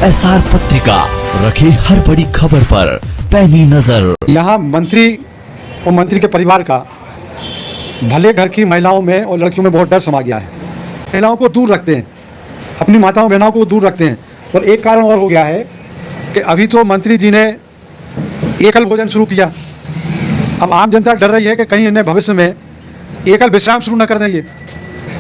SR पत्रिका रखे हर बड़ी खबर पर पैनी नजर। यहाँ मंत्री और मंत्री के परिवार का भले घर की महिलाओं में और लड़कियों में बहुत डर समा गया है। महिलाओं को दूर रखते हैं, अपनी माताओं बहनों को दूर रखते हैं। और एक कारण और हो गया है कि अभी तो मंत्री जी ने एकल भोजन शुरू किया। अब आम जनता डर रही है कि कहीं इन्हें भविष्य में एकल विश्राम शुरू न कर देंगे।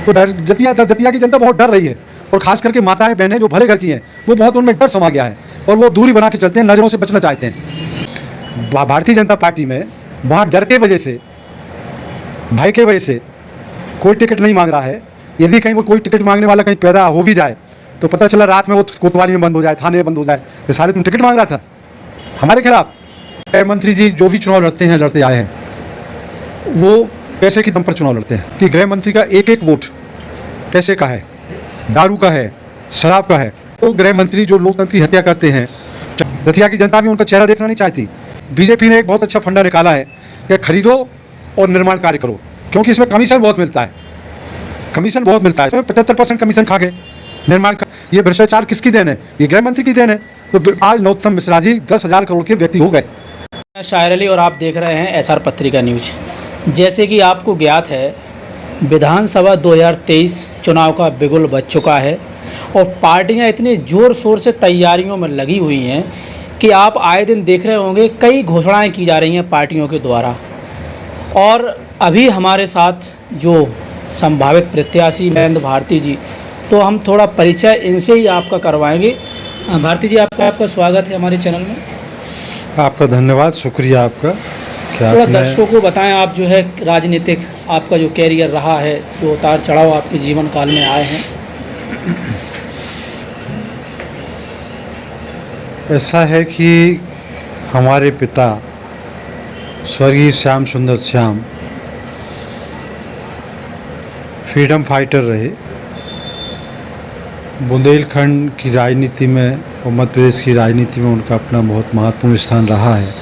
तो दतिया की जनता बहुत डर रही है, और खास करके माताएं बहनें जो भले घर की हैं वो बहुत उनमें डर समा गया है और वो दूरी बना के चलते हैं, नज़रों से बचना चाहते हैं। भारतीय जनता पार्टी में वहाँ डर के वजह से, भय के वजह से कोई टिकट नहीं मांग रहा है। यदि कहीं वो कोई टिकट मांगने वाला कहीं पैदा हो भी जाए तो पता चला रात में वो कोतवाली में बंद हो जाए, थाने में बंद हो जाए, ये सारे तुम टिकट मांग रहा था हमारे खिलाफ। गृह मंत्री जी जो भी चुनाव लड़ते हैं, लड़ते आए हैं, वो पैसे की दम पर चुनाव लड़ते हैं कि गृह मंत्री का एक एक वोट पैसे का है, दारू का है, शराब का है। तो गृह मंत्री जो लोकतंत्र की हत्या करते हैं, दतिया की जनता भी उनका चेहरा देखना नहीं चाहती। बीजेपी ने एक बहुत अच्छा फंडा निकाला है कि खरीदो और निर्माण कार्य करो, क्योंकि इसमें कमीशन बहुत मिलता है। कमीशन बहुत मिलता है, इसमें 75% कमीशन खा के निर्माण का। ये भ्रष्टाचार किसकी देन है? ये गृह मंत्री की देन है। तो आज नरोत्तम मिश्रा जी 10,000 करोड़ के व्यक्ति हो गए। शायर अली और आप देख रहे हैं एसआर पत्रिका न्यूज। जैसे कि आपको ज्ञात है, विधानसभा 2023 चुनाव का बिगुल बज चुका है और पार्टियां इतने ज़ोर शोर से तैयारियों में लगी हुई हैं कि आप आए दिन देख रहे होंगे कई घोषणाएं की जा रही हैं पार्टियों के द्वारा। और अभी हमारे साथ जो संभावित प्रत्याशी महेंद्र भारती जी, तो हम थोड़ा परिचय इनसे ही आपका करवाएंगे। भारती जी, आपका स्वागत है हमारे चैनल में। आपका धन्यवाद, शुक्रिया आपका। थोड़ा दर्शकों को बताएं, आप जो है राजनीतिक आपका जो कैरियर रहा है, जो उतार चढ़ाव आपके जीवन काल में आए हैं। ऐसा है कि हमारे पिता स्वर्गीय श्याम सुंदर श्याम फ्रीडम फाइटर रहे। बुंदेलखंड की राजनीति में और मध्य प्रदेश की राजनीति में उनका अपना बहुत महत्वपूर्ण स्थान रहा है।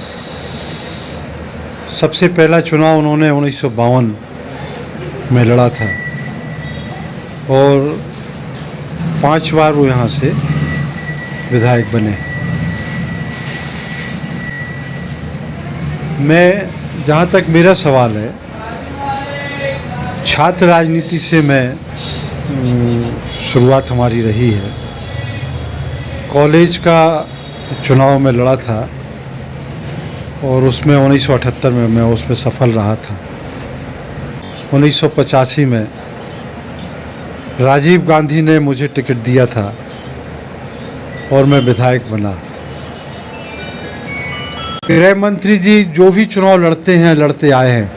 सबसे पहला चुनाव उन्होंने 1952 में लड़ा था और 5 बार वो यहाँ से विधायक बने। मैं, जहाँ तक मेरा सवाल है, छात्र राजनीति से मैं शुरुआत हमारी रही है। कॉलेज का चुनाव में लड़ा था और उसमें 1978 में मैं उसमें सफल रहा था। 1985 में राजीव गांधी ने मुझे टिकट दिया था और मैं विधायक बना। गृह मंत्री जी जो भी चुनाव लड़ते हैं, लड़ते आए हैं,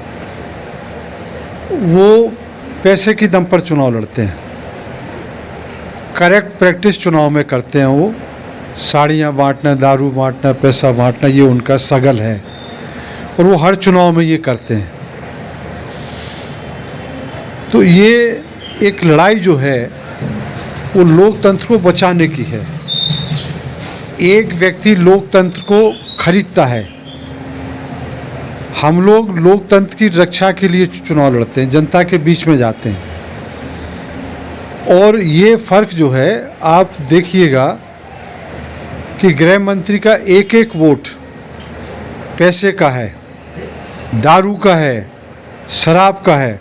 वो पैसे की दम पर चुनाव लड़ते हैं। करेक्ट प्रैक्टिस चुनाव में करते हैं। वो साड़ियाँ बांटना, दारू बांटना, पैसा बांटना, ये उनका सगल है और वो हर चुनाव में ये करते हैं। तो ये एक लड़ाई जो है वो लोकतंत्र को बचाने की है। एक व्यक्ति लोकतंत्र को खरीदता है, हम लोग लोकतंत्र की रक्षा के लिए चुनाव लड़ते हैं, जनता के बीच में जाते हैं। और ये फ़र्क जो है आप देखिएगा कि गृह मंत्री का एक एक वोट पैसे का है, दारू का है, शराब का है।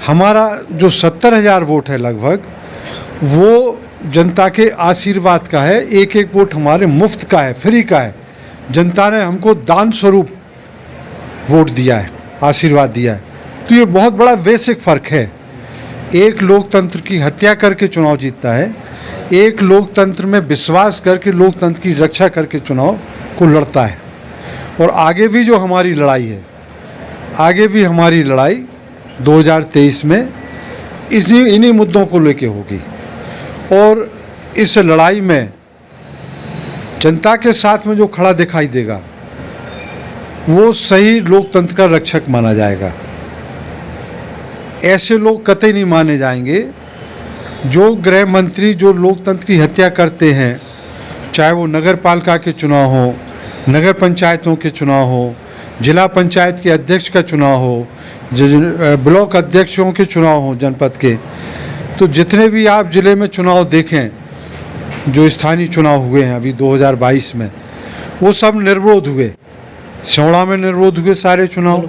हमारा जो 70,000 वोट है लगभग, वो जनता के आशीर्वाद का है। एक एक वोट हमारे मुफ्त का है, फ्री का है। जनता ने हमको दान स्वरूप वोट दिया है, आशीर्वाद दिया है। तो ये बहुत बड़ा बेसिक फ़र्क है। एक लोकतंत्र की हत्या करके चुनाव जीतता है, एक लोकतंत्र में विश्वास करके, लोकतंत्र की रक्षा करके चुनाव को लड़ता है। और आगे भी जो हमारी लड़ाई है, आगे भी हमारी लड़ाई 2023 में इन्हीं मुद्दों को लेके होगी। और इस लड़ाई में जनता के साथ में जो खड़ा दिखाई देगा वो सही लोकतंत्र का रक्षक माना जाएगा। ऐसे लोग कतई नहीं माने जाएंगे जो गृह मंत्री जो लोकतंत्र की हत्या करते हैं, चाहे वो नगर पालिका के चुनाव हो, नगर पंचायतों के चुनाव हो, जिला पंचायत के अध्यक्ष का चुनाव हो, ब्लॉक अध्यक्षों के चुनाव हो जनपद के। तो जितने भी आप ज़िले में चुनाव देखें, जो स्थानीय चुनाव हुए हैं अभी 2022 में, वो सब निर्विरोध हुए। सिवड़ा में निर्विरोध हुए सारे चुनाव,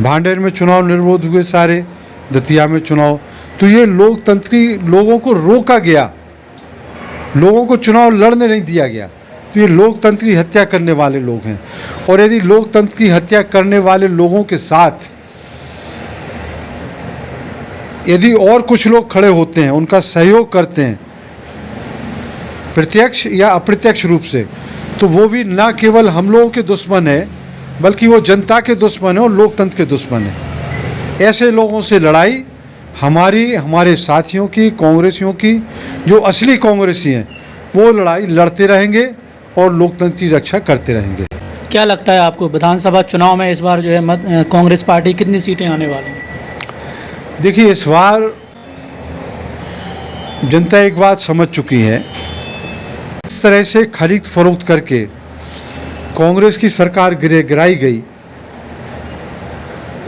भांडेर में चुनाव निर्विरोध हुए सारे, दतिया में चुनाव। तो ये लोकतंत्री लोगों को रोका गया, लोगों को चुनाव लड़ने नहीं दिया गया। तो ये लोकतंत्र की हत्या करने वाले लोग हैं। और यदि लोकतंत्र की हत्या करने वाले लोगों के साथ यदि और कुछ लोग खड़े होते हैं, उनका सहयोग करते हैं प्रत्यक्ष या अप्रत्यक्ष रूप से, तो वो भी ना केवल हम लोगों के दुश्मन है, बल्कि वो जनता के दुश्मन है और लोकतंत्र के दुश्मन है। ऐसे लोगों से लड़ाई हमारे साथियों की, कांग्रेसियों की, जो असली कांग्रेसी हैं, वो लड़ाई लड़ते रहेंगे और लोकतंत्र की रक्षा करते रहेंगे। क्या लगता है आपको विधानसभा चुनाव में इस बार जो है कांग्रेस पार्टी कितनी सीटें आने वाली हैं? देखिए, इस बार जनता एक बात समझ चुकी है। इस तरह से खरीद फरोख्त करके कांग्रेस की सरकार गिराई गई,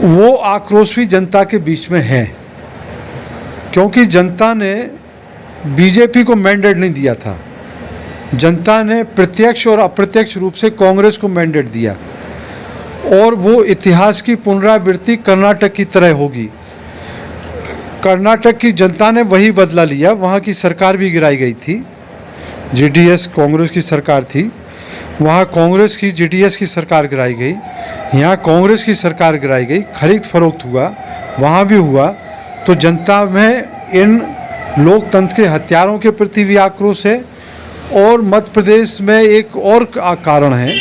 वो आक्रोश भी जनता के बीच में है। क्योंकि जनता ने बीजेपी को मैंडेट नहीं दिया था, जनता ने प्रत्यक्ष और अप्रत्यक्ष रूप से कांग्रेस को मैंडेट दिया। और वो इतिहास की पुनरावृत्ति कर्नाटक की तरह होगी। कर्नाटक की जनता ने वही बदला लिया, वहाँ की सरकार भी गिराई गई थी, जेडीएस कांग्रेस की सरकार थी, वहाँ कांग्रेस की जेडीएस की सरकार गिराई गई, यहाँ कांग्रेस की सरकार गिराई गई, खरीद फरोख्त हुआ, वहाँ भी हुआ। तो जनता में इन लोकतंत्र के हत्यारों के प्रति भी आक्रोश है। और मध्य प्रदेश में एक और कारण है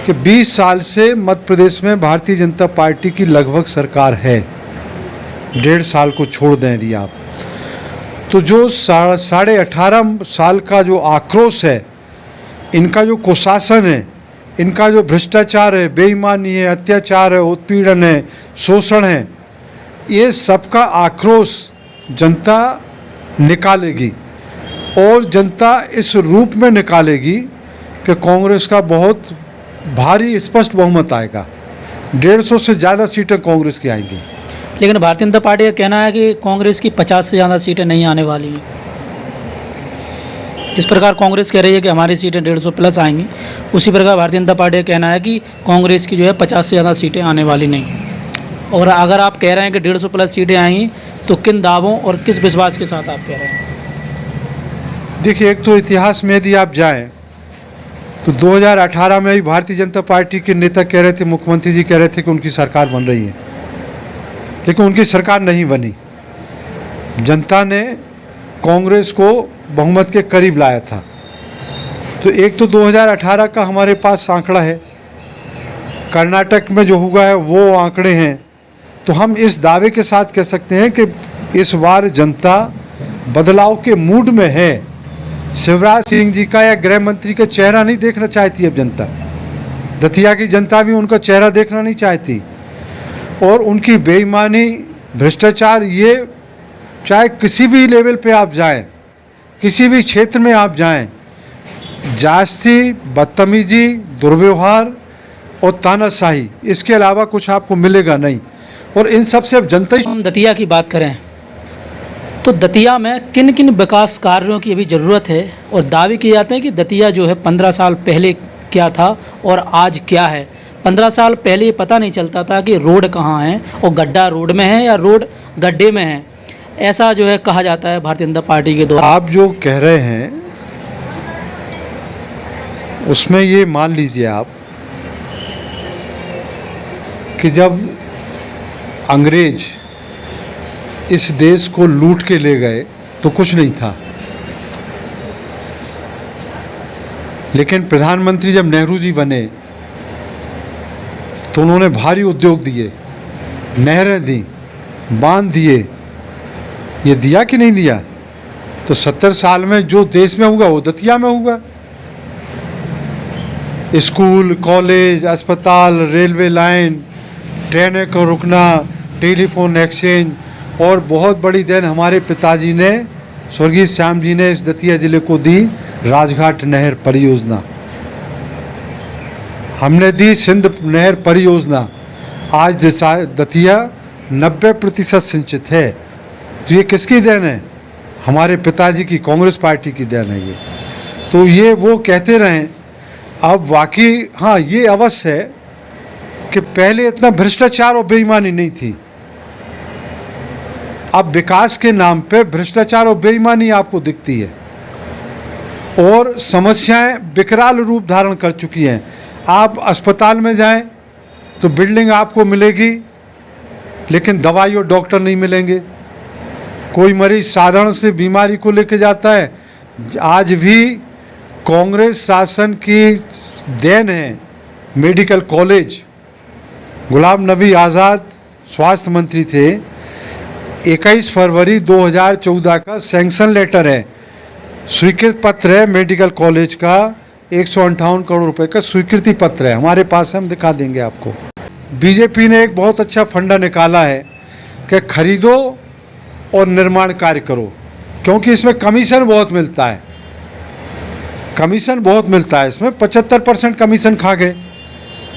कि 20 साल से मध्य प्रदेश में भारतीय जनता पार्टी की लगभग सरकार है, 1.5 साल को छोड़ दें यदि आप, तो जो 18.5 साल का जो आक्रोश है, इनका जो कुशासन है, इनका जो भ्रष्टाचार है, बेईमानी है, अत्याचार है, उत्पीड़न है, शोषण है, ये सबका आक्रोश जनता निकालेगी। और जनता इस रूप में निकालेगी कि कांग्रेस का बहुत भारी स्पष्ट बहुमत आएगा, 150 से ज़्यादा सीटें कांग्रेस की आएंगी। लेकिन भारतीय जनता पार्टी का कहना है कि कांग्रेस की 50 से ज़्यादा सीटें नहीं आने वाली हैं। जिस प्रकार कांग्रेस कह रही है कि हमारी सीटें 150 प्लस आएंगी, उसी प्रकार भारतीय जनता पार्टी का कहना है कि कांग्रेस की जो है 50 से ज़्यादा सीटें आने वाली नहीं। और अगर आप कह रहे हैं कि 150 प्लस सीटें आएंगी, तो किन दावों और किस विश्वास के साथ आप कह रहे हैं? देखिए, एक तो इतिहास में यदि आप जाएं तो 2018 में ही भारतीय जनता पार्टी के नेता कह रहे थे, मुख्यमंत्री जी कह रहे थे कि उनकी सरकार बन रही है, लेकिन उनकी सरकार नहीं बनी। जनता ने कांग्रेस को बहुमत के करीब लाया था। तो एक तो 2018 का हमारे पास आंकड़ा है, कर्नाटक में जो हुआ है वो आंकड़े हैं। तो हम इस दावे के साथ कह सकते हैं कि इस बार जनता बदलाव के मूड में है। शिवराज सिंह जी का या गृह मंत्री का चेहरा नहीं देखना चाहती अब जनता, दतिया की जनता भी उनका चेहरा देखना नहीं चाहती। और उनकी बेईमानी, भ्रष्टाचार, ये चाहे किसी भी लेवल पे आप जाएं, किसी भी क्षेत्र में आप जाएं, जास्ती, बदतमीजी, दुर्व्यवहार और तानाशाही, इसके अलावा कुछ आपको मिलेगा नहीं। और इन सब से अब जनता ही। हम दतिया की बात करें तो दतिया में किन किन विकास कार्यों की अभी ज़रूरत है? और दावे किए जाते हैं कि दतिया जो है 15 साल पहले क्या था और आज क्या है। 15 साल पहले ये पता नहीं चलता था कि रोड कहाँ है और गड्ढा रोड में है या रोड गड्ढे में है, ऐसा जो है कहा जाता है भारतीय जनता पार्टी के द्वारा। आप जो कह रहे हैं उसमें ये मान लीजिए आप कि जब अंग्रेज इस देश को लूट के ले गए तो कुछ नहीं था, लेकिन प्रधानमंत्री जब नेहरू जी बने तो उन्होंने भारी उद्योग दिए, नहरें दी, बांध दिए। ये दिया कि नहीं दिया? तो 70 साल में जो देश में हुआ वो दतिया में हुआ। स्कूल, कॉलेज, अस्पताल, रेलवे लाइन, ट्रेनें को रुकना, टेलीफोन एक्सचेंज, और बहुत बड़ी देन हमारे पिताजी ने, स्वर्गीय श्याम जी ने इस दतिया ज़िले को दी राजघाट नहर परियोजना। हमने दी सिंध नहर परियोजना। आज दतिया 90% सिंचित है। तो ये किसकी देन है? हमारे पिताजी की, कांग्रेस पार्टी की देन है ये। तो ये वो कहते रहें। अब वाकई हाँ, ये अवश्य है कि पहले इतना भ्रष्टाचार और बेईमानी नहीं थी। अब विकास के नाम पे भ्रष्टाचार और बेईमानी आपको दिखती है और समस्याएं विकराल रूप धारण कर चुकी हैं। आप अस्पताल में जाएं तो बिल्डिंग आपको मिलेगी, लेकिन दवाई और डॉक्टर नहीं मिलेंगे। कोई मरीज साधारण से बीमारी को लेकर जाता है, आज भी कांग्रेस शासन की देन है मेडिकल कॉलेज। गुलाम नबी आज़ाद स्वास्थ्य मंत्री थे। 21 फरवरी 2014 का सैंक्शन लेटर है, स्वीकृत पत्र है मेडिकल कॉलेज का, 158 करोड़ रुपए का स्वीकृति पत्र है हमारे पास है, हम दिखा देंगे आपको। बीजेपी ने एक बहुत अच्छा फंडा निकाला है कि खरीदो और निर्माण कार्य करो, क्योंकि इसमें कमीशन बहुत मिलता है। कमीशन बहुत मिलता है इसमें, 75% कमीशन खा गए।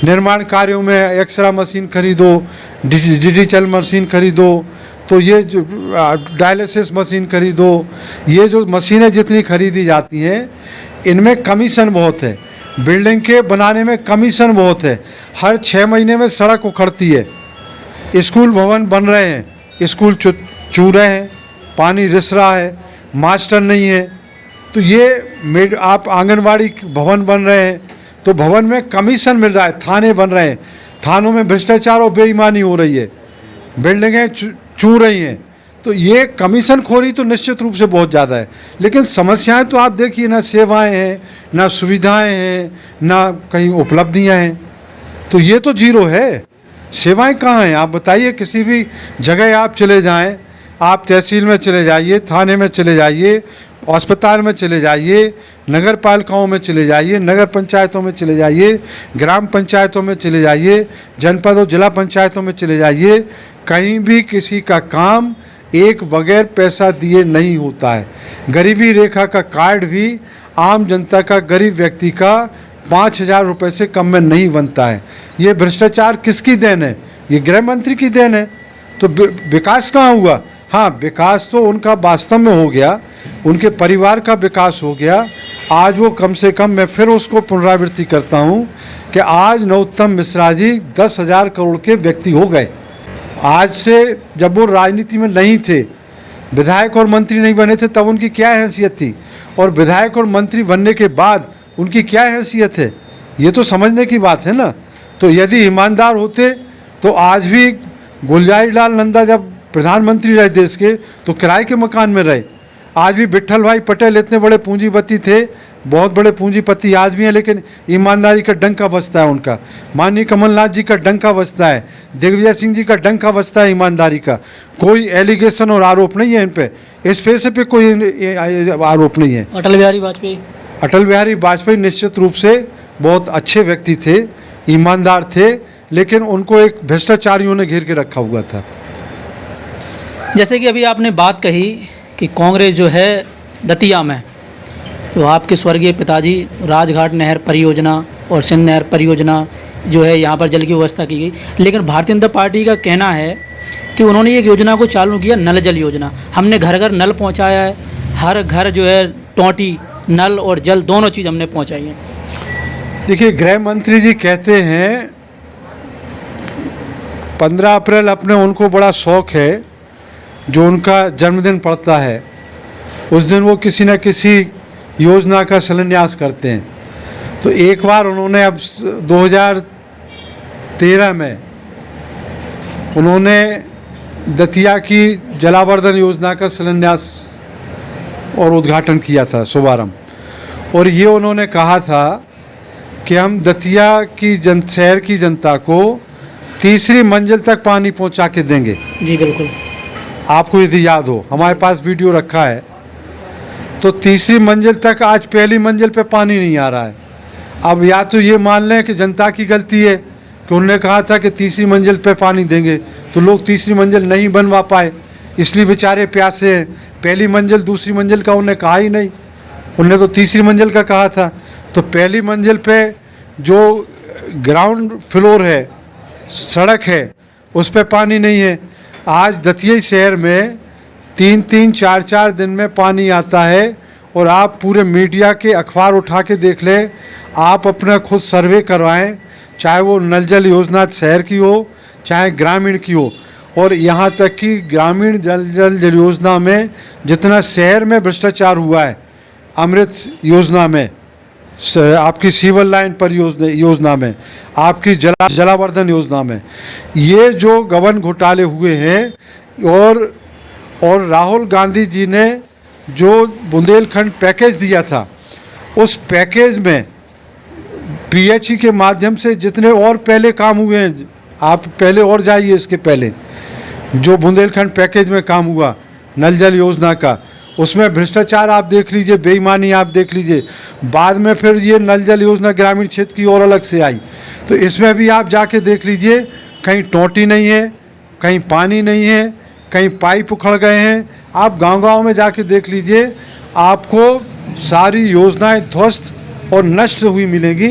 निर्माण कार्यों में एक्सरा मशीन खरीदो, डिजिटल मशीन खरीदो, तो ये जो डायलिसिस मशीन खरीदो, ये जो मशीनें जितनी खरीदी जाती हैं इनमें कमीशन बहुत है। बिल्डिंग के बनाने में कमीशन बहुत है। हर 6 महीने में सड़क उखड़ती है। स्कूल भवन बन रहे हैं, स्कूल चू रहे हैं, पानी रिस रहा है, मास्टर नहीं है। तो ये आप आंगनवाड़ी भवन बन रहे हैं तो भवन में कमीशन मिल रहा है। थाने बन रहे हैं, थानों में भ्रष्टाचार और बेईमानी हो रही है, बिल्डिंगें चू रही हैं। तो ये कमीशन खोरी तो निश्चित रूप से बहुत ज़्यादा है। लेकिन समस्याएं तो आप देखिए, ना सेवाएं हैं, ना सुविधाएं हैं, ना कहीं उपलब्धियां हैं। तो ये तो जीरो है। सेवाएं कहाँ हैं आप बताइए। किसी भी जगह आप चले जाएं, आप तहसील में चले जाइए, थाने में चले जाइए, अस्पताल में चले जाइए, नगर पालिकाओं में चले जाइए, नगर पंचायतों में चले जाइए, ग्राम पंचायतों में चले जाइए, जनपद और जिला पंचायतों में चले जाइए, कहीं भी किसी का काम एक बगैर पैसा दिए नहीं होता है। गरीबी रेखा का कार्ड भी आम जनता का, गरीब व्यक्ति का 5,000 रुपये से कम में नहीं बनता है। ये भ्रष्टाचार किसकी देन है? ये गृह मंत्री की देन है। तो विकास कहाँ हुआ? हाँ, विकास तो उनका वास्तव में हो गया, उनके परिवार का विकास हो गया। आज वो कम से कम, मैं फिर उसको पुनरावृत्ति करता हूँ कि आज नरोत्तम मिश्रा जी 10,000 करोड़ के व्यक्ति हो गए। आज से जब वो राजनीति में नहीं थे, विधायक और मंत्री नहीं बने थे, तब उनकी क्या हैसियत थी, और विधायक और मंत्री बनने के बाद उनकी क्या हैसियत है, ये तो समझने की बात है ना। तो यदि ईमानदार होते तो आज भी गुलजारी लाल नंदा जब प्रधानमंत्री रहे देश के तो किराए के मकान में रहे। आज भी विट्ठल भाई पटेल इतने बड़े पूंजीपति थे, बहुत बड़े पूंजीपति आज भी हैं, लेकिन ईमानदारी का डंका बजता है उनका। माननीय कमलनाथ जी का डंका बजता है, दिग्विजय सिंह जी का डंका बजता है ईमानदारी का। कोई एलिगेशन और आरोप नहीं है इन पे, इस पैसे पे कोई आरोप नहीं है। अटल बिहारी वाजपेयी, अटल बिहारी वाजपेयी निश्चित रूप से बहुत अच्छे व्यक्ति थे, ईमानदार थे, लेकिन उनको एक भ्रष्टाचारियों ने घेर के रखा हुआ था। जैसे कि अभी आपने बात कही कि कांग्रेस जो है दतिया में, तो आपके स्वर्गीय पिताजी राजघाट नहर परियोजना और सिंध नहर परियोजना जो है यहाँ पर जल की व्यवस्था की गई, लेकिन भारतीय जनता पार्टी का कहना है कि उन्होंने एक योजना को चालू किया, नल जल योजना। हमने घर घर नल पहुँचाया है, हर घर जो है टोंटी, नल और जल दोनों चीज़ हमने पहुँचाई है। देखिए, गृह मंत्री जी कहते हैं 15 अप्रैल अपने उनको बड़ा शौक़ है, जो उनका जन्मदिन पड़ता है उस दिन वो किसी न किसी योजना का शिलान्यास करते हैं। तो एक बार उन्होंने अब 2013 में उन्होंने दतिया की जलावर्धन योजना का शिलान्यास और उद्घाटन किया था, शुभारंभ। और ये उन्होंने कहा था कि हम दतिया की शहर की जनता को 3री मंजिल तक पानी पहुंचा के देंगे। जी बिल्कुल, आपको यदि याद हो, हमारे पास वीडियो रखा है। तो 3री मंजिल तक आज 1ली मंजिल पे पानी नहीं आ रहा है। अब या तो ये मान लें कि जनता की गलती है कि उन्होंने कहा था कि 3री मंजिल पे पानी देंगे, तो लोग 3री मंजिल नहीं बनवा पाए, इसलिए बेचारे प्यासे हैं। 1ली मंजिल 2री मंजिल का उन्होंने कहा ही नहीं, उन्होंने तो 3री मंजिल का कहा था। तो 1ली मंजिल पे जो ग्राउंड फ्लोर है, सड़क है, उस पर पानी नहीं है। आज दतिया शहर में 3-3, 4-4 दिन में पानी आता है और आप पूरे मीडिया के अखबार उठा के देख लें, आप अपना खुद सर्वे करवाएं, चाहे वो नल जल योजना शहर की हो चाहे ग्रामीण की हो। और यहाँ तक कि ग्रामीण जल योजना में जितना शहर में भ्रष्टाचार हुआ है, अमृत योजना में, आपकी सीवर लाइन पर योजना में, आपकी जलावर्धन योजना में, ये जो गबन घोटाले हुए हैं और राहुल गांधी जी ने जो बुंदेलखंड पैकेज दिया था, उस पैकेज में पीएचई के माध्यम से जितने और पहले काम हुए हैं, आप पहले और जाइए, इसके पहले जो बुंदेलखंड पैकेज में काम हुआ नल जल योजना का, उसमें भ्रष्टाचार आप देख लीजिए, बेईमानी आप देख लीजिए। बाद में फिर ये नल जल योजना ग्रामीण क्षेत्र की और अलग से आई, तो इसमें भी आप जाके देख लीजिए, कहीं टोंटी नहीं है, कहीं पानी नहीं है, कहीं पाइप उखड़ गए हैं। आप गांव-गांव में जाके देख लीजिए, आपको सारी योजनाएं ध्वस्त और नष्ट हुई मिलेगी।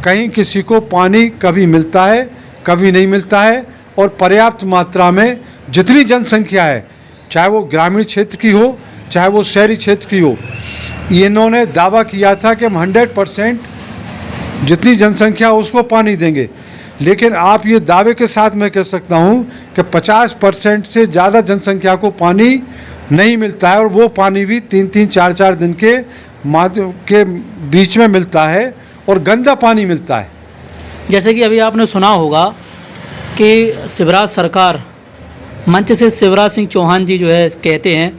कहीं किसी को पानी कभी मिलता है, कभी नहीं मिलता है, और पर्याप्त मात्रा में जितनी जनसंख्या है, चाहे वो ग्रामीण क्षेत्र की हो चाहे वो शहरी क्षेत्र की हो, इन्होंने दावा किया था कि हम 100% जितनी जनसंख्या उसको पानी देंगे। लेकिन आप ये दावे के साथ मैं कह सकता हूँ कि 50% से ज़्यादा जनसंख्या को पानी नहीं मिलता है, और वो पानी भी 3-3, 4-4 दिन के बीच में मिलता है, और गंदा पानी मिलता है। जैसे कि अभी आपने सुना होगा कि शिवराज सरकार मंच से शिवराज सिंह चौहान जी जो है कहते हैं,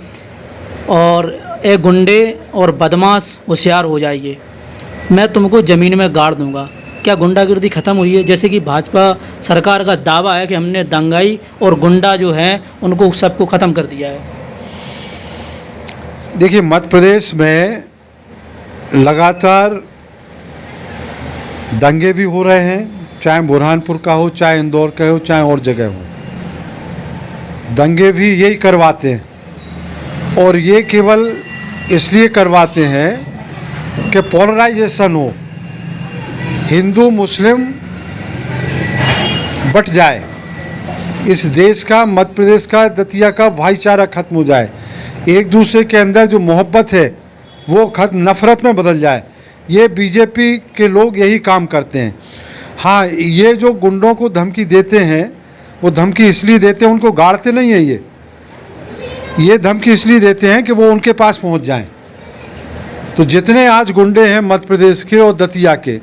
और ए गुंडे और बदमाश होशियार हो जाइए, मैं तुमको ज़मीन में गाड़ दूंगा। क्या गुंडागिर्दी ख़त्म हुई है? जैसे कि भाजपा सरकार का दावा है कि हमने दंगाई और गुंडा जो हैं उनको सबको ख़त्म कर दिया है। देखिए, मध्य प्रदेश में लगातार दंगे भी हो रहे हैं, चाहे बुरहानपुर का हो, चाहे इंदौर का हो, चाहे और जगह हो। दंगे भी यही करवाते हैं, और ये केवल इसलिए करवाते हैं कि पोलराइजेशन हो, हिंदू मुस्लिम बट जाए, इस देश का, मध्य प्रदेश का, दतिया का भाईचारा खत्म हो जाए, एक दूसरे के अंदर जो मोहब्बत है वो खत्म, नफ़रत में बदल जाए। ये बीजेपी के लोग यही काम करते हैं। हाँ, ये जो गुंडों को धमकी देते हैं, वो धमकी इसलिए देते हैं, उनको गाड़ते नहीं हैं। ये धमकी इसलिए देते हैं कि वो उनके पास पहुंच जाएं। तो जितने आज गुंडे हैं मध्य प्रदेश के और दतिया के,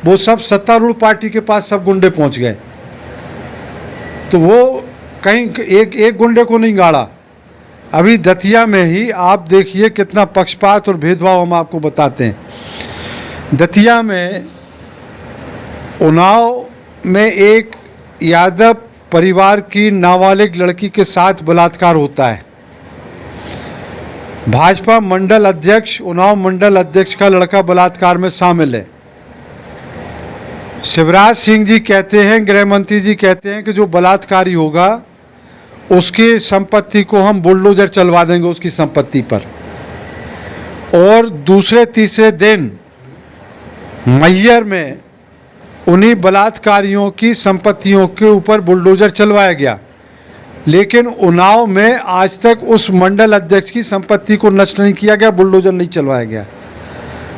वो सब सत्तारूढ़ पार्टी के पास सब गुंडे पहुंच गए। तो वो कहीं एक गुंडे को नहीं गाड़ा। अभी दतिया में ही आप देखिए कितना पक्षपात और भेदभाव हम आपको बताते हैं। दतिया में उन्नाव में एक यादव परिवार की नाबालिग लड़की के साथ बलात्कार होता है। भाजपा मंडल अध्यक्ष, उन्नाव मंडल अध्यक्ष का लड़का बलात्कार में शामिल है। शिवराज सिंह जी कहते हैं, गृह मंत्री जी कहते हैं कि जो बलात्कारी होगा उसकी संपत्ति को हम बुलडोजर चलवा देंगे उसकी संपत्ति पर, और दूसरे तीसरे दिन मैहर में उन्हीं बलात्कारियों की संपत्तियों के ऊपर बुलडोजर चलवाया गया। लेकिन उन्नाव में आज तक उस मंडल अध्यक्ष की संपत्ति को नष्ट नहीं किया गया, बुलडोजर नहीं चलवाया गया।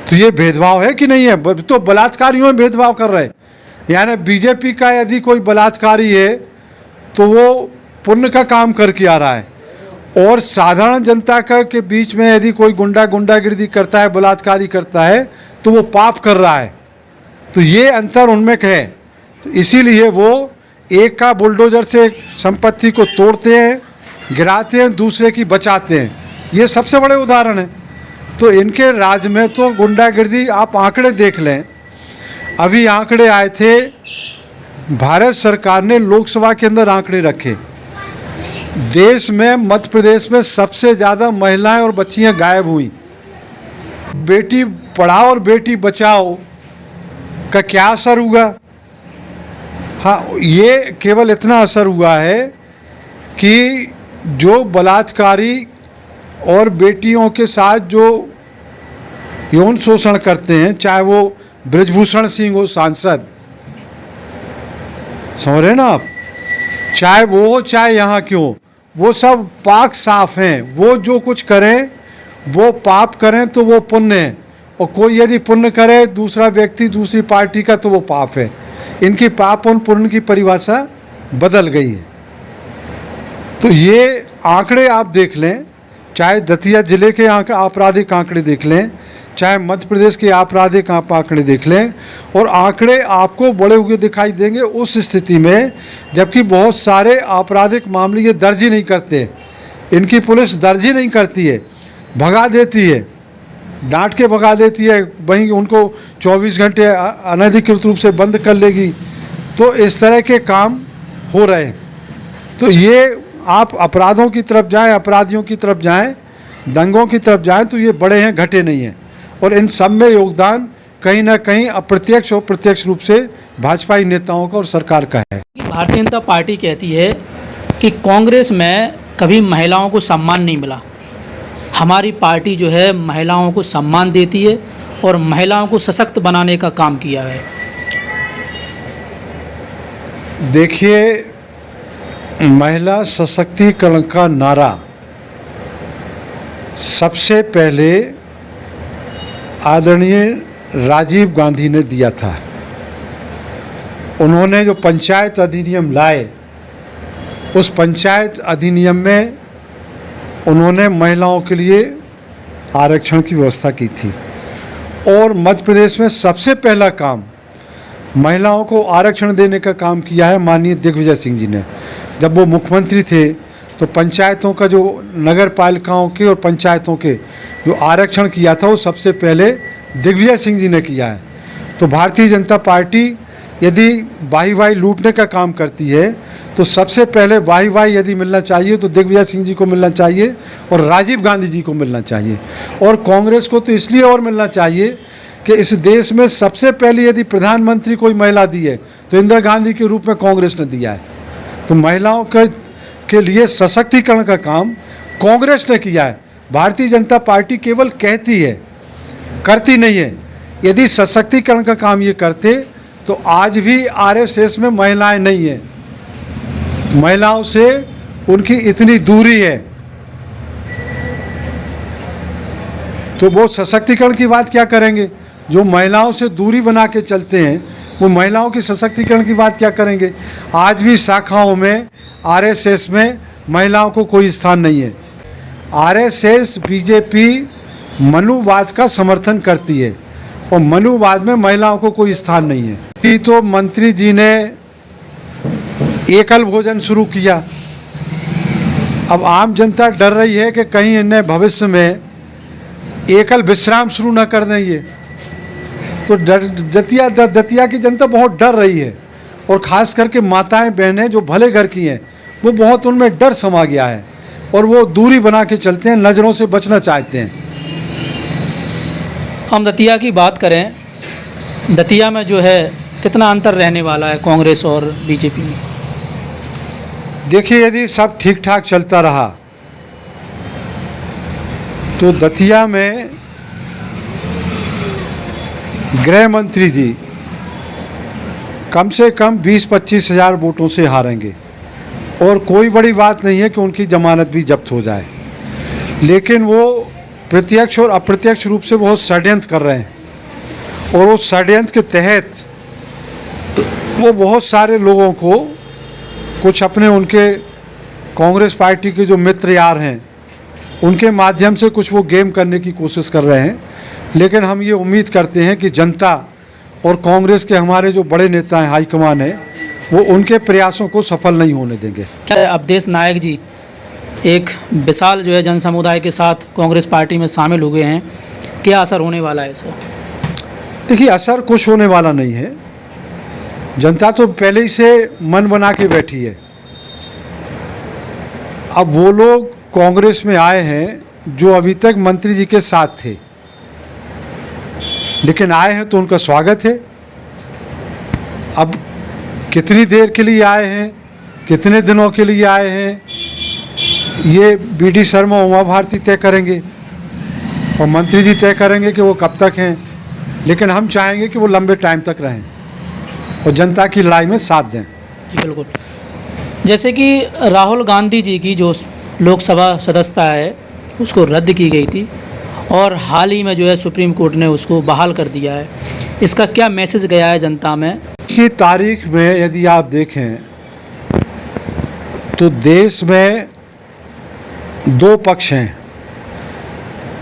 तो ये भेदभाव है कि नहीं है? तो बलात्कारियों में भेदभाव कर रहे हैं। यानी बीजेपी का यदि कोई बलात्कारी है तो वो पुण्य का काम करके आ रहा है, और साधारण जनता का के बीच में यदि कोई गुंडागिर्दी करता है, बलात्कारी करता है, तो वो पाप कर रहा है। तो ये अंतर उनमें है। तो इसीलिए वो एक का बुलडोजर से संपत्ति को तोड़ते हैं, गिराते हैं, दूसरे की बचाते हैं। ये सबसे बड़े उदाहरण हैं। तो इनके राज में तो गुंडागिर्दी, आप आंकड़े देख लें। अभी आंकड़े आए थे, भारत सरकार ने लोकसभा के अंदर आंकड़े रखे, देश में मध्य प्रदेश में सबसे ज़्यादा महिलाएं और बच्चियां गायब हुई। बेटी पढ़ाओ और बेटी बचाओ का क्या असर हुआ? हाँ, ये केवल इतना असर हुआ है कि जो बलात्कारी और बेटियों के साथ जो यौन शोषण करते हैं, चाहे वो बृजभूषण सिंह हो सांसद, समझ रहे ना आप, चाहे वो हो चाहे यहाँ क्यों, वो सब पाक साफ हैं। वो जो कुछ करें वो पाप करें तो वो पुण्य है, और कोई यदि पुण्य करे दूसरा व्यक्ति दूसरी पार्टी का तो वो पाप है। इनकी पाप और पुण्य की परिभाषा बदल गई है। तो ये आंकड़े आप देख लें, चाहे दतिया जिले के आपराधिक आंकड़े देख लें, चाहे मध्य प्रदेश के आपराधिक आंकड़े देख लें, और आंकड़े आपको बढ़े हुए दिखाई देंगे उस स्थिति में जबकि बहुत सारे आपराधिक मामले ये दर्ज ही नहीं करते। इनकी पुलिस दर्ज ही नहीं करती है, भगा देती है, डांट के भगा देती है, वहीं उनको 24 घंटे अनधिकृत रूप से बंद कर लेगी। तो इस तरह के काम हो रहे हैं। तो ये आप अपराधों की तरफ जाएं, अपराधियों की तरफ जाएं, दंगों की तरफ जाएं तो ये बड़े हैं, घटे नहीं हैं। और इन सब में योगदान कहीं ना कहीं अप्रत्यक्ष और प्रत्यक्ष रूप से भाजपाई नेताओं का और सरकार का है। भारतीय जनता पार्टी कहती है कि कांग्रेस में कभी महिलाओं को सम्मान नहीं मिला। हमारी पार्टी जो है महिलाओं को सम्मान देती है और महिलाओं को सशक्त बनाने का काम किया है। देखिए, महिला सशक्तिकरण का नारा सबसे पहले आदरणीय राजीव गांधी ने दिया था। उन्होंने जो पंचायत अधिनियम लाए, उस पंचायत अधिनियम में उन्होंने महिलाओं के लिए आरक्षण की व्यवस्था की थी। और मध्य प्रदेश में सबसे पहला काम महिलाओं को आरक्षण देने का काम किया है माननीय दिग्विजय सिंह जी ने। जब वो मुख्यमंत्री थे तो पंचायतों का जो नगर पालिकाओं के और पंचायतों के जो आरक्षण किया था वो सबसे पहले दिग्विजय सिंह जी ने किया है। तो भारतीय जनता पार्टी यदि वाही लूटने का काम करती है तो सबसे पहले वाही यदि मिलना चाहिए तो दिग्विजय सिंह जी को मिलना चाहिए और राजीव गांधी जी को मिलना चाहिए। और कांग्रेस को तो इसलिए और मिलना चाहिए कि इस देश में सबसे पहले यदि प्रधानमंत्री कोई महिला दी है तो इंदिरा गांधी के रूप में कांग्रेस ने दिया है। तो महिलाओं के लिए सशक्तिकरण का काम कांग्रेस ने किया है। भारतीय जनता पार्टी केवल कहती है, करती नहीं है। यदि सशक्तिकरण का काम ये करते तो आज भी आरएसएस में महिलाएं नहीं हैं, महिलाओं से उनकी इतनी दूरी है। तो वो सशक्तिकरण की बात क्या करेंगे? जो महिलाओं से दूरी बना के चलते हैं वो महिलाओं की सशक्तिकरण की बात क्या करेंगे? आज भी शाखाओं में आरएसएस में महिलाओं को कोई स्थान नहीं है। आरएसएस बीजेपी मनुवाद का समर्थन करती है और मनुवाद में महिलाओं को कोई स्थान नहीं है। अभी तो मंत्री जी ने एकल भोजन शुरू किया। अब आम जनता डर रही है कि कहीं इन्हें भविष्य में एकल विश्राम शुरू न कर दें। ये तो दतिया की जनता बहुत डर रही है और ख़ास करके माताएं बहनें जो भले घर की हैं वो बहुत उनमें डर समा गया है और वो दूरी बना के चलते हैं, नज़रों से बचना चाहते हैं। हम दतिया की बात करें, दतिया में जो है कितना अंतर रहने वाला है कांग्रेस और बीजेपी में? देखिए, यदि सब ठीक ठाक चलता रहा तो दतिया में गृह मंत्री जी कम से कम 20-25 हज़ार वोटों से हारेंगे और कोई बड़ी बात नहीं है कि उनकी जमानत भी जब्त हो जाए। लेकिन वो प्रत्यक्ष और अप्रत्यक्ष रूप से बहुत षड्यंत्र कर रहे हैं और उस षड्यंत्र के तहत वो बहुत सारे लोगों को, कुछ अपने उनके कांग्रेस पार्टी के जो मित्र यार हैं उनके माध्यम से कुछ वो गेम करने की कोशिश कर रहे हैं। लेकिन हम ये उम्मीद करते हैं कि जनता और कांग्रेस के हमारे जो बड़े नेता हैं, हाईकमान है, वो उनके प्रयासों को सफल नहीं होने देंगे। अवधेश नायक जी एक विशाल जो है जन समुदाय के साथ कांग्रेस पार्टी में शामिल हो गए हैं, क्या असर होने वाला है इसका? देखिए, असर कुछ होने वाला नहीं है। जनता तो पहले ही से मन बना के बैठी है। अब वो लोग कांग्रेस में आए हैं जो अभी तक मंत्री जी के साथ थे, लेकिन आए हैं तो उनका स्वागत है। अब कितनी देर के लिए आए हैं, कितने दिनों के लिए आए हैं, ये बीडी शर्मा उमा भारती तय करेंगे और मंत्री जी तय करेंगे कि वो कब तक हैं। लेकिन हम चाहेंगे कि वो लंबे टाइम तक रहें और जनता की लड़ाई में साथ दें। बिल्कुल। जैसे कि राहुल गांधी जी की जो लोकसभा सदस्यता है उसको रद्द की गई थी, और हाल ही में जो है सुप्रीम कोर्ट ने उसको बहाल कर दिया है। इसका क्या मैसेज गया है जनता में? की तारीख में यदि आप देखें तो देश में दो पक्ष हैं।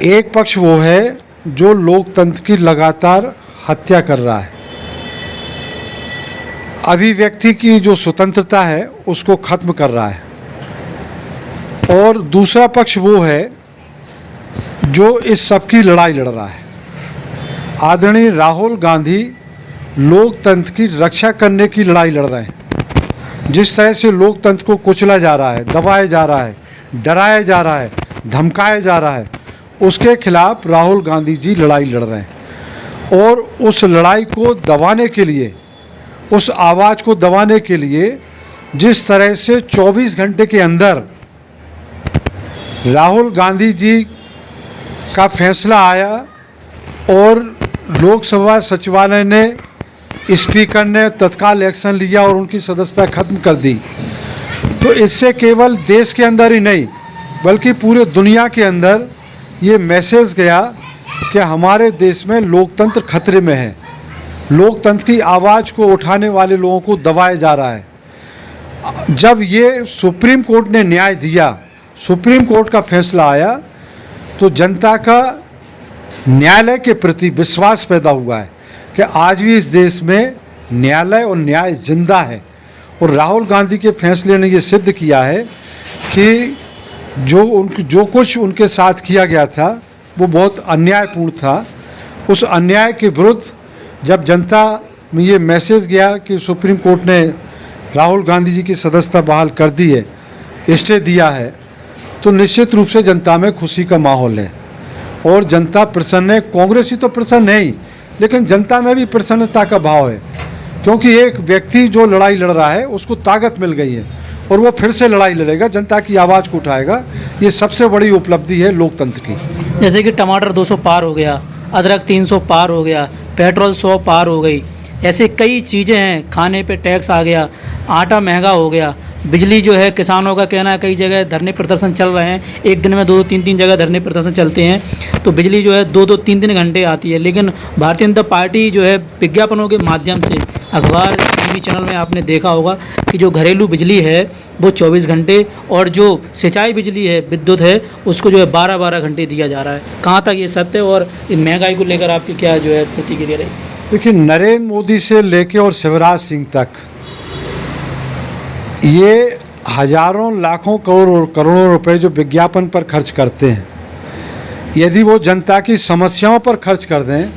एक पक्ष वो है जो लोकतंत्र की लगातार हत्या कर रहा है, अभिव्यक्ति की जो स्वतंत्रता है उसको खत्म कर रहा है, और दूसरा पक्ष वो है जो इस सब की लड़ाई लड़ रहा है। आदरणीय राहुल गांधी लोकतंत्र की रक्षा करने की लड़ाई लड़ रहे हैं। जिस तरह से लोकतंत्र को कुचला जा रहा है, दबाया जा रहा है, डराया जा रहा है, धमकाया जा रहा है, उसके खिलाफ राहुल गांधी जी लड़ाई लड़ रहे हैं। और उस लड़ाई को दबाने के लिए, उस आवाज़ को दबाने के लिए जिस तरह से 24 घंटे के अंदर राहुल गांधी जी का फैसला आया और लोकसभा सचिवालय ने, स्पीकर ने तत्काल एक्शन लिया और उनकी सदस्यता खत्म कर दी, तो इससे केवल देश के अंदर ही नहीं बल्कि पूरे दुनिया के अंदर ये मैसेज गया कि हमारे देश में लोकतंत्र खतरे में है। लोकतंत्र की आवाज़ को उठाने वाले लोगों को दबाया जा रहा है। जब ये सुप्रीम कोर्ट ने न्याय दिया, सुप्रीम कोर्ट का फैसला आया, तो जनता का न्यायालय के प्रति विश्वास पैदा हुआ है कि आज भी इस देश में न्यायालय और न्याय जिंदा है। और राहुल गांधी के फैसले ने ये सिद्ध किया है कि जो कुछ उनके साथ किया गया था वो बहुत अन्यायपूर्ण था। उस अन्याय के विरुद्ध जब जनता में ये मैसेज गया कि सुप्रीम कोर्ट ने राहुल गांधी जी की सदस्यता बहाल कर दी है, स्टे दिया है, तो निश्चित रूप से जनता में खुशी का माहौल है और जनता प्रसन्न है। कांग्रेस ही तो प्रसन्न है ही, लेकिन जनता में भी प्रसन्नता का भाव है, क्योंकि एक व्यक्ति जो लड़ाई लड़ रहा है उसको ताकत मिल गई है और वो फिर से लड़ाई लड़ेगा, जनता की आवाज़ को उठाएगा। ये सबसे बड़ी उपलब्धि है लोकतंत्र की। जैसे कि टमाटर 200 पार हो गया, अदरक 300 पार हो गया, पेट्रोल 100 पार हो गई, ऐसे कई चीज़ें हैं, खाने पे टैक्स आ गया, आटा महंगा हो गया, बिजली जो है, किसानों का कहना है कई जगह धरने प्रदर्शन चल रहे हैं, एक दिन में 2-2, 3-3 जगह धरने प्रदर्शन चलते हैं, तो बिजली जो है 2-2, 3-3 घंटे आती है। लेकिन भारतीय जनता पार्टी जो है विज्ञापनों के माध्यम से, अखबार, टीवी चैनल में आपने देखा होगा कि जो घरेलू बिजली है वो 24 घंटे और जो सिंचाई बिजली है, विद्युत है, उसको जो है 12-12 घंटे दिया जा रहा है। कहाँ तक ये सत्य, और इन महंगाई को लेकर आपकी क्या जो है प्रतिक्रिया रही? देखिए, नरेंद्र मोदी से लेके और शिवराज सिंह तक ये हजारों लाखों करोड़ों रुपए जो विज्ञापन पर खर्च करते हैं, यदि वो जनता की समस्याओं पर खर्च कर दें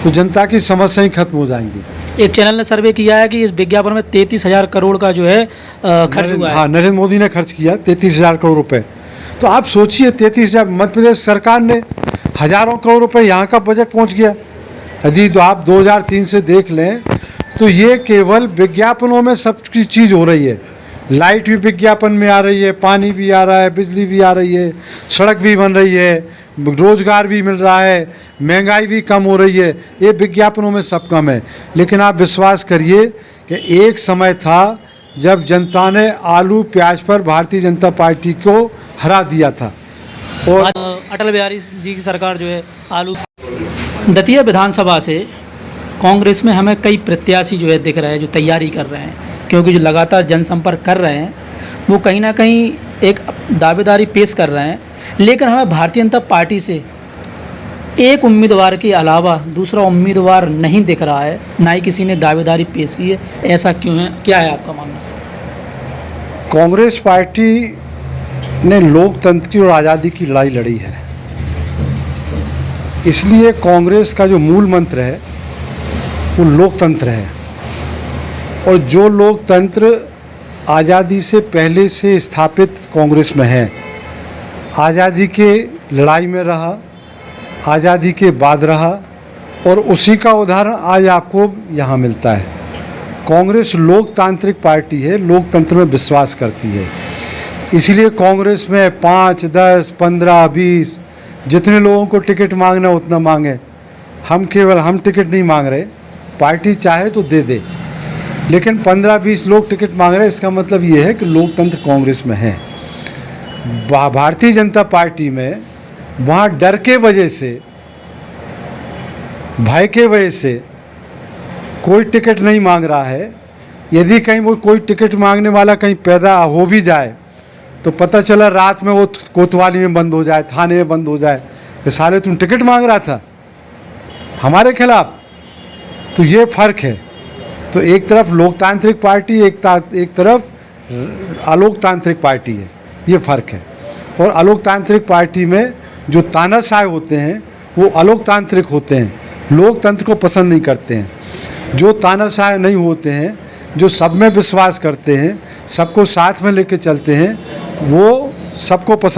तो जनता की समस्याएं खत्म हो जाएंगी। एक चैनल ने सर्वे किया है कि इस विज्ञापन में 33,000 करोड़ का जो है खर्च हुआ है। हाँ, नरेंद्र मोदी ने खर्च किया 33,000 करोड़ रुपए। तो आप सोचिए, 33,000, मध्य प्रदेश सरकार ने हजारों करोड़ रुपए, यहाँ का बजट पहुँच गया। यदि तो आप 2003 से देख लें तो ये केवल विज्ञापनों में सब चीज़ हो रही है। लाइट भी विज्ञापन में आ रही है, पानी भी आ रहा है, बिजली भी आ रही है, सड़क भी बन रही है, रोजगार भी मिल रहा है, महंगाई भी कम हो रही है। ये विज्ञापनों में सब कम है। लेकिन आप विश्वास करिए कि एक समय था जब जनता ने आलू प्याज पर भारतीय जनता पार्टी को हरा दिया था। और अटल बिहारी जी की सरकार जो है आलू। दतिया विधानसभा से कांग्रेस में हमें कई प्रत्याशी जो है दिख रहे हैं जो तैयारी कर रहे हैं, क्योंकि जो लगातार जनसंपर्क कर रहे हैं वो कहीं ना कहीं एक दावेदारी पेश कर रहे हैं। लेकिन हमें भारतीय जनता पार्टी से एक उम्मीदवार के अलावा दूसरा उम्मीदवार नहीं दिख रहा है, ना ही किसी ने दावेदारी पेश की है। ऐसा क्यों है, क्या है आपका मानना? कांग्रेस पार्टी ने लोकतंत्र की और आज़ादी की लड़ाई लड़ी है, इसलिए कांग्रेस का जो मूल मंत्र है वो लोकतंत्र है। और जो लोकतंत्र आज़ादी से पहले से स्थापित कांग्रेस में है, आज़ादी के लड़ाई में रहा, आज़ादी के बाद रहा, और उसी का उदाहरण आज आपको यहाँ मिलता है। कांग्रेस लोकतांत्रिक पार्टी है, लोकतंत्र में विश्वास करती है। इसलिए कांग्रेस में 5, 10, 15, 20 जितने लोगों को टिकट मांगना उतना मांगे। हम टिकट नहीं मांग रहे, पार्टी चाहे तो दे दे, लेकिन 15-20 लोग टिकट मांग रहे हैं, इसका मतलब ये है कि लोकतंत्र कांग्रेस में है। भारतीय जनता पार्टी में वहाँ डर के वजह से, भय के वजह से कोई टिकट नहीं मांग रहा है। यदि कहीं वो कोई टिकट मांगने वाला कहीं पैदा हो भी जाए तो पता चला रात में वो कोतवाली में बंद हो जाए, थाने में बंद हो जाए, ये साले तुम टिकट मांग रहा था हमारे खिलाफ। तो ये फ़र्क है। तो एक तरफ लोकतांत्रिक पार्टी, एक तरफ अलोकतांत्रिक पार्टी है, ये फ़र्क है। और अलोकतांत्रिक पार्टी में जो तानाशाह होते हैं वो अलोकतांत्रिक होते हैं, लोकतंत्र को पसंद नहीं करते हैं। जो तानाशाह नहीं होते हैं, जो सब में विश्वास करते हैं, सबको साथ में लेके चलते हैं, वो सबको पसंद